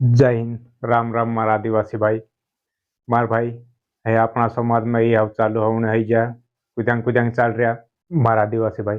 जय हिंद। राम राम मारा आदिवासी भाई। मार भाई है अपना समाज में ये अब चालू होने है जा कुदांग कुदांग चाल रहा। मारा आदिवासी भाई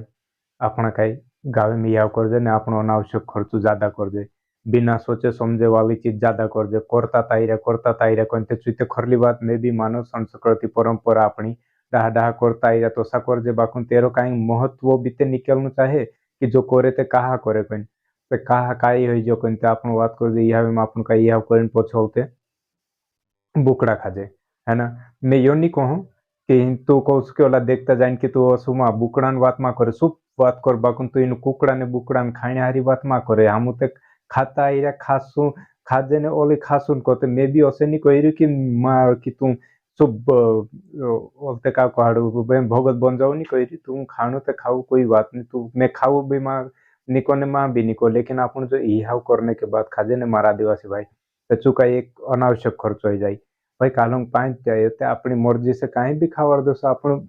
अपना कई गाँव में यह कर दे ने अपनो अनावश्यक खर्च ज्यादा कर दे, बिना सोचे समझे वाली चीज ज्यादा कर दे, करता ताईरा कोणते चुते खरली बात में भी मानव संस्कृति परंपरा अपनी डाहा डाहा करता आईरा तो सा कर दे बाकुन तेरो कहीं महत्व बीते निकलनु चाहे कि जो करे ते कहा करे कोई ते कहा काई हो जो कोई आपण बात कर दे यह में आपण का यह कोई पछोते बुकड़ा खाजे, है ना। मैं यो नहीं कहूँ कि तू को उसके वाला देखता जाइन कि तू सुमा बुकड़ान बात मा करे सुप बात कर बाकुन तू इन कुकड़ा ने बुकड़ान खाने हारी बात मा करे हम ते खाता इरा खासू खाजे ने ओली खासुन को ते मैं भी ओसे नहीं कह रही कि मां कि तू सुप ओलते का कहड़ू भगत बन जाओ नहीं कह रही तू खाणु ते खाऊ कोई बात नहीं तू मैं खाऊ भी मां निको ने मां भी निको, लेकिन अपन जो इहाव करने के बाद खाजे ने मारा आदिवासी भाई तो चुका एक अनावश्यक खर्च हो जाए भाई कालम पाँच जाए तो अपनी मर्जी से कहीं भी खावर दो अपन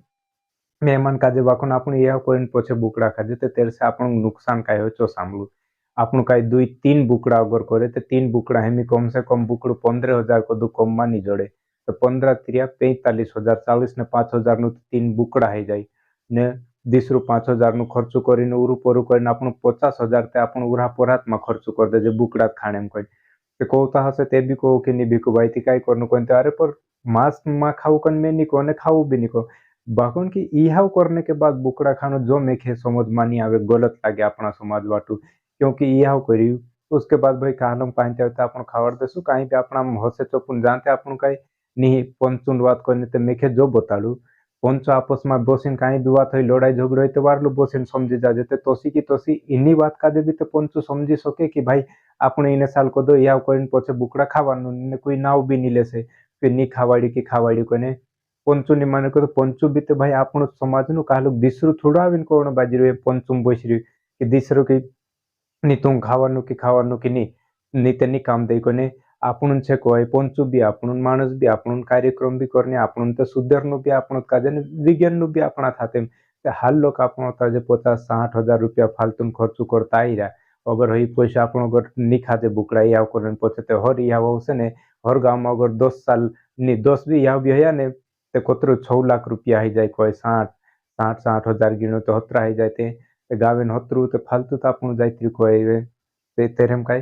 मेहमान काजे बाकुन अपन यह कोई पछे बुकड़ा खाजे तो तेरे से अपन नुकसान का हो चो सामलू अपन का दुई तीन बुकड़ा अगर करे तो तीन बुकड़ा हेमी कम से कम बुकड़ू 15,000 को दो कम मानी जोड़े तो 15 त्रिया 45,000 40 ने 5,000 नु तीन बुकड़ा है जाए ने 10 ରୁ 5,000 नु खर्च करीने उरु परू करीने अपन 50,000 ते अपन उरा परात में खर्च कर दे जे बुकड़ा खाने में कोई ते कहता हसे ते भी कहो कि नहीं भिकु भाई थी काय करनु कोनते अरे पर मांस मा खाऊ कन में नहीं को ने खाऊ भी नहीं को बाकुन की इहाव करने के बाद बुकड़ा खानो जो मेखे समझ मानी आवे गलत लागे अपना समाज वाटू क्योंकि इहाव करी उसके बाद भाई कहलम पांच होता अपन खावर देसु कहीं भी अपना हसे चपुन जानते अपन कई नहीं पंचुन बात करने ते मेखे जो बताड़ू पंच आपस में बसिन कहीं भी बात हुई लड़ाई झगड़ा हुई तो वारलू बसिन समझी जा जेते तोसी की तोसी इन्हीं बात का भी तो पंचु समझी सके कि भाई આપણે એને સાલ કદો યા કોઈને પછી બુકડા ખાવાનું ને કોઈ નાવ બી નહીં લેશે કે ની ખાવાડી કે ખાવાડી કોઈને પંચુ ની માને કહો પંચુ બી તો ભાઈ આપણું સમાજનું કાલું દીસરું થોડું આવીને કોણ બાજી રહ્યું પંચુમ બોસી રહ્યું કે દીસરું કે ની તું ખાવાનું કે ની તેની કામ દઈ કોને આપણું છે કોઈ પંચુ બી આપણું માણસ બી આપણું કાર્યક્રમ બી કરને આપણું તો સુધરનું બી આપણું કાજે ને વિજ્ઞાનનું બી આપણા થાતે હાલ लोग આપણો તાજે 50-60 હજાર રૂપિયા फालतू खर्चू करता आई रहा अगर ही पैसा आप नहीं खाते बुकड़ा या पचे तो हर या से ने हर गाँव में अगर 10 साल नहीं 10 भी या भी है ने तो कतरो 6 लाख रुपया ही जाए कोई 60-60 हज़ार गिनो तो हतरा ही जाते गावे हतरू तो फालतू तो आप जाती कोई तेरे में कई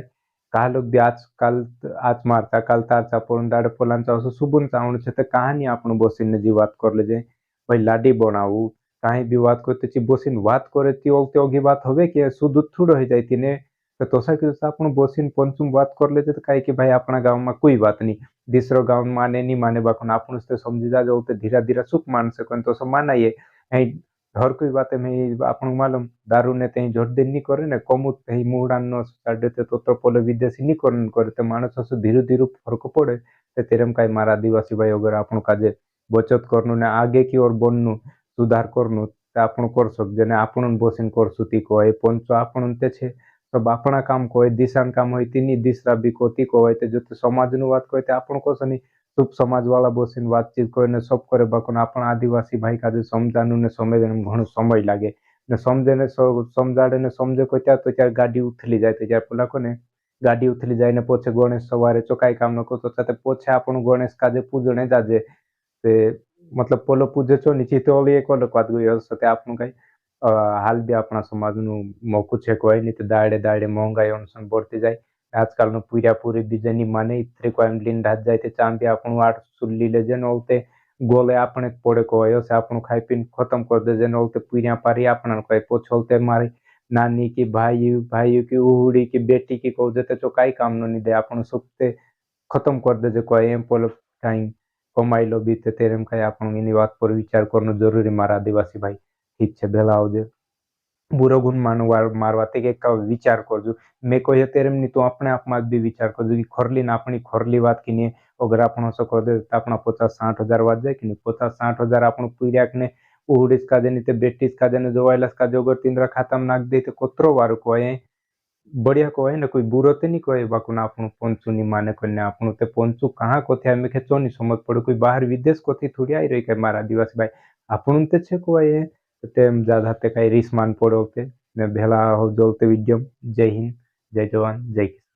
कहा लोग भी आजकल आज मारता काल तारचा पड़ून दाड़े पोलांचा असं सुबुन चावण छे तो कहानी आपण बसीने जी बात कर लेजे भाई लाडी बनावू कहीं भी बात करते ची बसीन बात करे ती वक्त ओगी बात होवे कि शुद्ध थोड़ो हो जाती ने तो तोसा के आपण बसीन पंचुम बात कर लेते तो कहीं कि भाई अपना गाँव में कोई बात नहीं दूसरो गाँव माने नहीं माने बाकुन आपण से समझी जाओ तो धीरे धीरे सुख मान सको तो सब मानाइए हर कोई बात में आपण मालूम दारू ने ते जोड़ दिन नहीं करे ने कमुत मुहड़ा न साड़ देते तो पोले विदेशी नहीं करे तो मानस धीरे धीरे फर्क पड़े तो तेरम कई मारा आदिवासी भाई अगर आपण काजे बचत करनु ने आगे की ओर बननु सुधार करनु ते आपण कर सकजे ने आपण बसीन करसु ती कोय पंच आपण ते छे सब आपणा काम कोय दिशान काम होय तीनी दिशरा बी कोती कोय ते जो समाज नु बात कोय ते आपण कोसनी शुभ समाज वाला बसीन बातचीत कोय ने सब करे बाकोन आपण आदिवासी भाई का समझानु ने समझने में घणो समय लागे ने समझे ने समझाड़े ने समझे कोय त्या तो त्या गाड़ी उथली जाय ते त्या पोला कोने गाड़ी उथली जाय ने पोछे गणेश सवारे चोकाई काम न को तो पोछे आपण गणेश काजे पूजणे जाजे ते मतलब पोलो पूजे छो नीचे तो ओली एक अलग बात गई सते आपनु कई हाल भी अपना समाज नु मोकु छे कोई नहीं तो दाड़े दाड़े महंगाई अनुसार बढ़ती जाए आजकल नु पूरा पूरी बीजनी माने इतरे को लिन ढात जाए ते चांदी आपनु 8 सुल्ली ले जन ओते गोले आपने पड़े कोयो से आपनु खाई पीन खत्म कर दे जन ओते पूरा पारी आपन कोई पोछलते मारी नानी की भाई की उहुड़ी की बेटी की को जते तो काई काम नु नहीं दे आपनु सुखते खत्म कर दे जे कोई एम पोलो काई कमाई लो बीते तेरे में कई आपण एनी बात पर विचार करनो जरूरी मारा आदिवासी भाई ठीक छे भेला आवजे बुरो गुण मानवा मारवाते के का विचार करजो मैं कोई तेरे में नहीं तो अपने आप में भी विचार करजो कि खरली ना अपनी खरली बात की नहीं अगर आपण सो कर दे अपना 50-60 हज़ार बात जाए कि नहीं 50-60 हज़ार आपण पूरा ने उड़ीस का देनी ते बेटीस का देने जोवाइलस का जोगर तिंद्रा खाता में नाक दे तो कोतरो वार को है बढ़िया को है ना कोई बुरो ते नहीं कोई बाकुना आपण पंचु नहीं माने कोने आपण ते पंचु कहाँ को थे हमें खेचो नहीं समझ पड़ो कोई बाहर विदेश को थी थोड़ी आई रही के मारा आदिवासी भाई आपण ते छे को है ते ज्यादा ते कई रिस मान पड़ो ते ने भेला हो जोलते विद्यम जय हिंद जय जवान जय किसान।